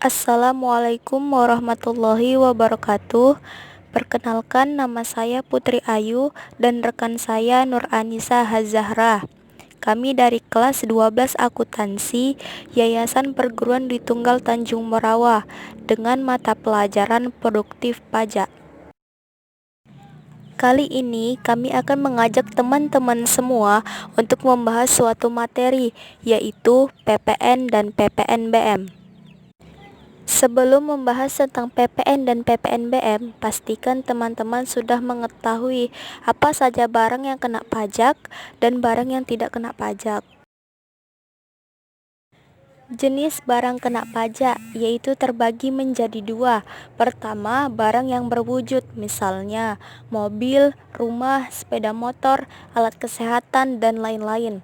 Assalamualaikum warahmatullahi wabarakatuh. Perkenalkan, nama saya Putri Ayu dan rekan saya Nur Anissa Hazahra. Kami dari kelas 12 Akuntansi Yayasan Perguruan di Tunggal Tanjung Morawa dengan mata pelajaran Produktif Pajak. Kali ini kami akan mengajak teman-teman semua untuk membahas suatu materi, yaitu PPN dan PPNBM. Sebelum membahas tentang PPN dan PPNBM, pastikan teman-teman sudah mengetahui apa saja barang yang kena pajak dan barang yang tidak kena pajak. Jenis barang kena pajak yaitu terbagi menjadi dua. Pertama, barang yang berwujud, misalnya mobil, rumah, sepeda motor, alat kesehatan, dan lain-lain.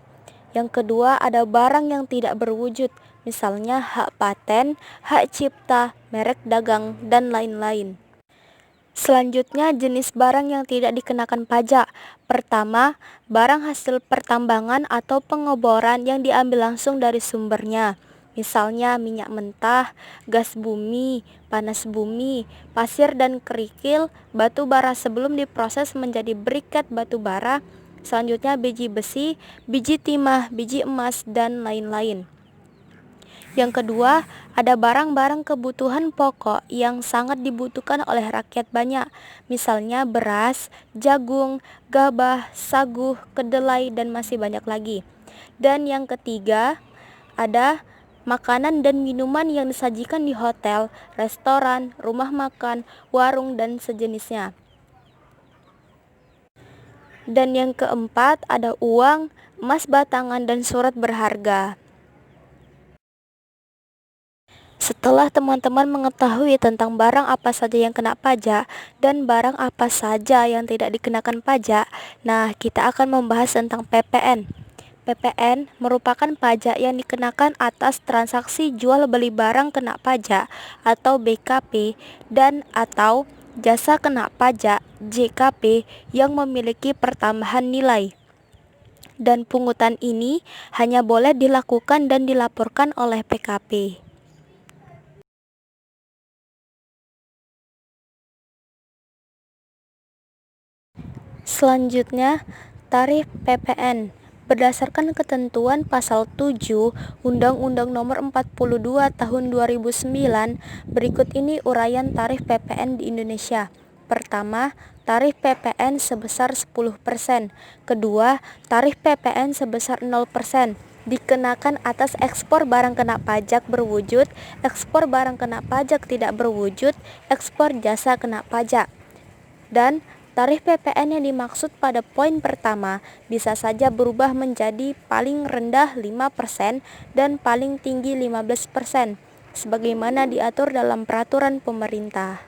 Yang kedua, ada barang yang tidak berwujud, misalnya hak paten, hak cipta, merek dagang, dan lain-lain. Selanjutnya, jenis barang yang tidak dikenakan pajak. Pertama, barang hasil pertambangan atau pengeboran yang diambil langsung dari sumbernya. Misalnya minyak mentah, gas bumi, panas bumi, pasir dan kerikil, batu bara sebelum diproses menjadi briket batu bara. Selanjutnya biji besi, biji timah, biji emas, dan lain-lain. Yang kedua, ada barang-barang kebutuhan pokok yang sangat dibutuhkan oleh rakyat banyak, misalnya beras, jagung, gabah, sagu, kedelai, dan masih banyak lagi. Dan yang ketiga, ada makanan dan minuman yang disajikan di hotel, restoran, rumah makan, warung, dan sejenisnya. Dan yang keempat, ada uang, emas batangan, dan surat berharga. Setelah teman-teman mengetahui tentang barang apa saja yang kena pajak dan barang apa saja yang tidak dikenakan pajak, nah kita akan membahas tentang PPN. PPN merupakan pajak yang dikenakan atas transaksi jual beli barang kena pajak atau BKP dan atau jasa kena pajak JKP yang memiliki pertambahan nilai. Dan pungutan ini hanya boleh dilakukan dan dilaporkan oleh PKP. Selanjutnya, tarif PPN. Berdasarkan ketentuan pasal 7 Undang-Undang Nomor 42 Tahun 2009, berikut ini uraian tarif PPN di Indonesia. Pertama, tarif PPN sebesar 10%. Kedua, tarif PPN sebesar 0%. Dikenakan atas ekspor barang kena pajak berwujud, ekspor barang kena pajak tidak berwujud, ekspor jasa kena pajak. Dan tarif PPN yang dimaksud pada poin pertama bisa saja berubah menjadi paling rendah 5% dan paling tinggi 15%, sebagaimana diatur dalam peraturan pemerintah.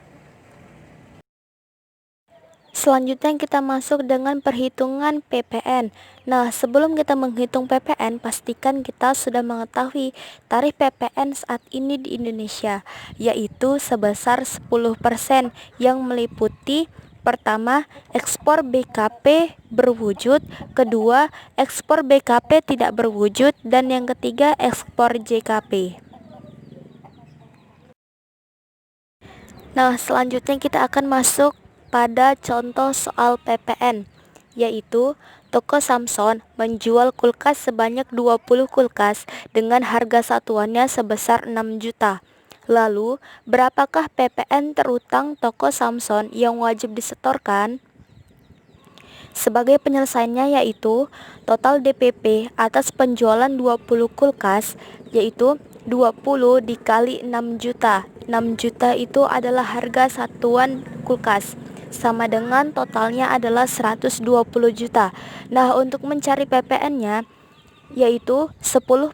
Selanjutnya kita masuk dengan perhitungan PPN. Nah, sebelum kita menghitung PPN, pastikan kita sudah mengetahui tarif PPN saat ini di Indonesia, yaitu sebesar 10% yang meliputi pertama, ekspor BKP berwujud, kedua, ekspor BKP tidak berwujud, dan yang ketiga, ekspor JKP. Nah, selanjutnya kita akan masuk pada contoh soal PPN, yaitu toko Samson menjual kulkas sebanyak 20 kulkas dengan harga satuannya sebesar 6 juta. Lalu, berapakah PPN terutang toko Samson yang wajib disetorkan? Sebagai penyelesaiannya yaitu total DPP atas penjualan 20 kulkas yaitu 20 dikali 6 juta. 6 juta itu adalah harga satuan kulkas, sama dengan totalnya adalah 120 juta. Nah, untuk mencari PPN-nya yaitu 10%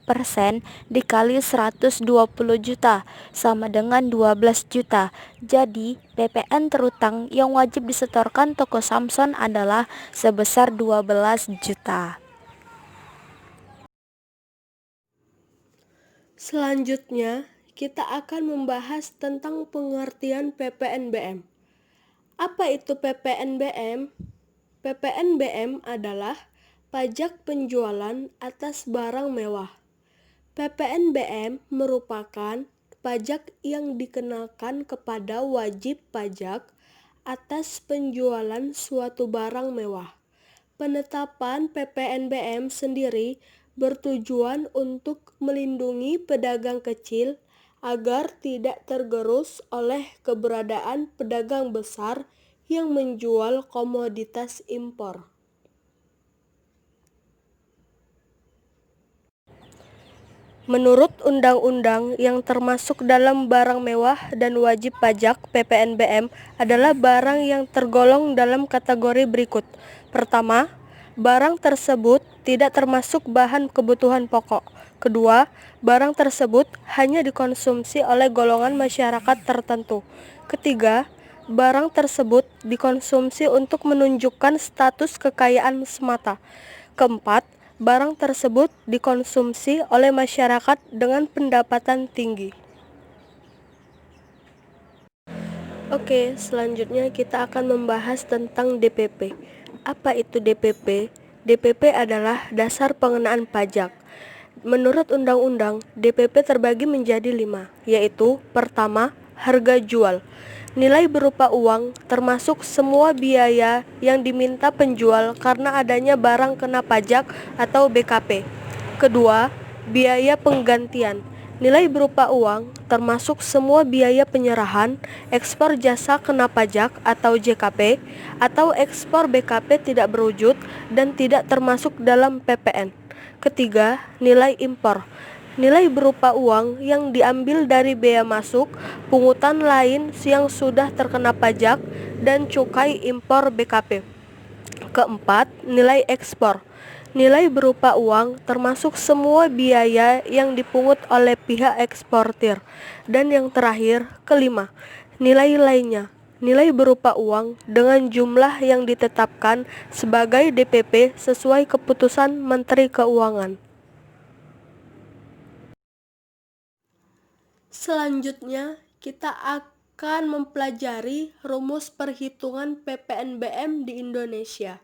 dikali 120 juta sama dengan 12 juta. Jadi PPN terutang yang wajib disetorkan toko Samson adalah sebesar 12 juta. Selanjutnya, kita akan membahas tentang pengertian PPNBM. Apa itu PPNBM? PPNBM adalah pajak penjualan atas barang mewah. PPNBM merupakan pajak yang dikenakan kepada wajib pajak atas penjualan suatu barang mewah. Penetapan PPNBM sendiri bertujuan untuk melindungi pedagang kecil agar tidak tergerus oleh keberadaan pedagang besar yang menjual komoditas impor. Menurut undang-undang yang termasuk dalam barang mewah dan wajib pajak PPNBM adalah barang yang tergolong dalam kategori berikut. Pertama, barang tersebut tidak termasuk bahan kebutuhan pokok. Kedua, barang tersebut hanya dikonsumsi oleh golongan masyarakat tertentu. Ketiga, barang tersebut dikonsumsi untuk menunjukkan status kekayaan semata. Keempat, barang tersebut dikonsumsi oleh masyarakat dengan pendapatan tinggi. Oke, selanjutnya kita akan membahas tentang DPP. Apa itu DPP? DPP adalah dasar pengenaan pajak. Menurut undang-undang, DPP terbagi menjadi 5, yaitu pertama, harga jual. Nilai berupa uang termasuk semua biaya yang diminta penjual karena adanya barang kena pajak atau BKP. Kedua, biaya penggantian. Nilai berupa uang termasuk semua biaya penyerahan, ekspor jasa kena pajak atau JKP, atau ekspor BKP tidak berwujud dan tidak termasuk dalam PPN. Ketiga, nilai impor. Nilai berupa uang yang diambil dari bea masuk, pungutan lain yang sudah terkena pajak, dan cukai impor BKP. Keempat, nilai ekspor. Nilai berupa uang termasuk semua biaya yang dipungut oleh pihak eksportir. Dan yang terakhir, kelima, nilai lainnya. Nilai berupa uang dengan jumlah yang ditetapkan sebagai DPP sesuai keputusan Menteri Keuangan. Selanjutnya, kita akan mempelajari rumus perhitungan PPNBM di Indonesia.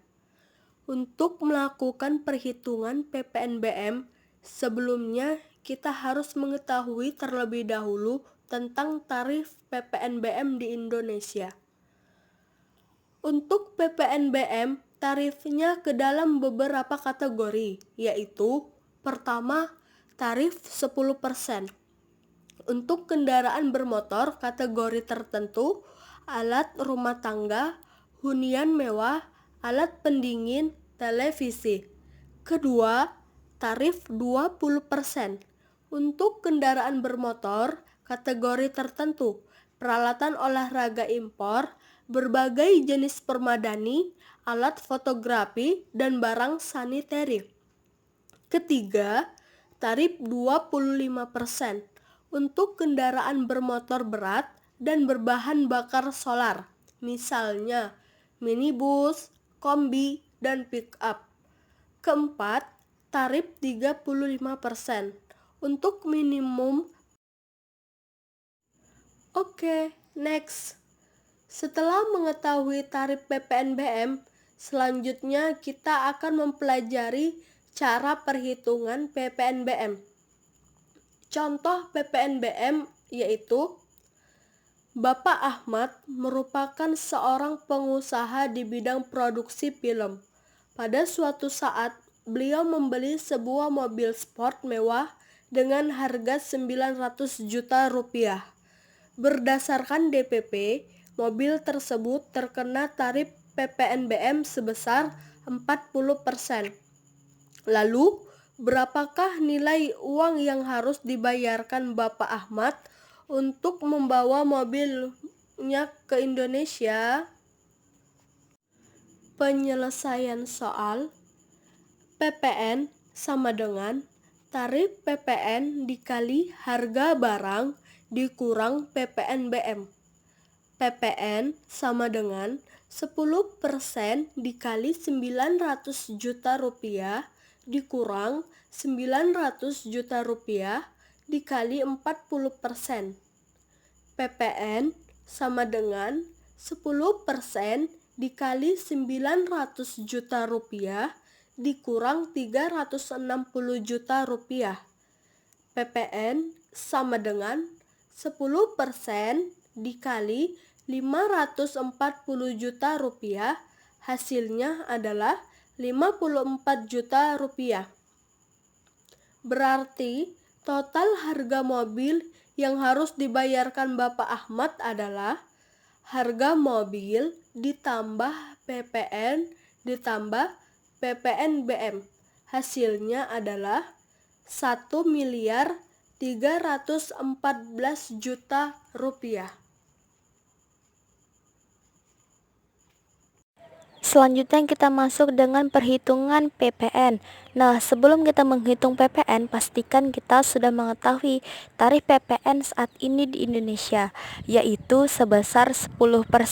Untuk melakukan perhitungan PPNBM, sebelumnya kita harus mengetahui terlebih dahulu tentang tarif PPNBM di Indonesia. Untuk PPNBM, tarifnya ke dalam beberapa kategori, yaitu pertama, tarif 10%. Untuk kendaraan bermotor kategori tertentu, alat rumah tangga, hunian mewah, alat pendingin, televisi. Kedua, tarif 20%. Untuk kendaraan bermotor kategori tertentu, peralatan olahraga impor, berbagai jenis permadani, alat fotografi, dan barang sanitary. Ketiga, tarif 25%. Untuk kendaraan bermotor berat dan berbahan bakar solar, misalnya minibus, kombi, dan pick-up. Keempat, tarif 35%. Untuk minimum. Oke, next. Setelah mengetahui tarif PPNBM, selanjutnya kita akan mempelajari cara perhitungan PPNBM. Contoh PPNBM yaitu Bapak Ahmad merupakan seorang pengusaha di bidang produksi film. Pada suatu saat, beliau membeli sebuah mobil sport mewah dengan harga 900 juta rupiah. Berdasarkan DPP, mobil tersebut terkena tarif PPNBM sebesar 40%. Lalu, berapakah nilai uang yang harus dibayarkan Bapak Ahmad untuk membawa mobilnya ke Indonesia? Penyelesaian soal. PPN sama dengan tarif PPN dikali harga barang dikurang PPNBM. PPN sama dengan 10% dikali 900 juta rupiah dikurang 900 juta rupiah dikali 40%. PPN sama dengan 10% dikali 900 juta rupiah dikurang 360 juta rupiah. PPN sama dengan 10% dikali 540 juta rupiah, hasilnya adalah 54 juta rupiah. Berarti total harga mobil yang harus dibayarkan Bapak Ahmad adalah harga mobil ditambah PPN ditambah PPNBM. Hasilnya adalah 1.314 juta rupiah. Selanjutnya kita masuk dengan perhitungan PPN. Nah, sebelum kita menghitung PPN, pastikan kita sudah mengetahui tarif PPN saat ini di Indonesia, yaitu sebesar 10%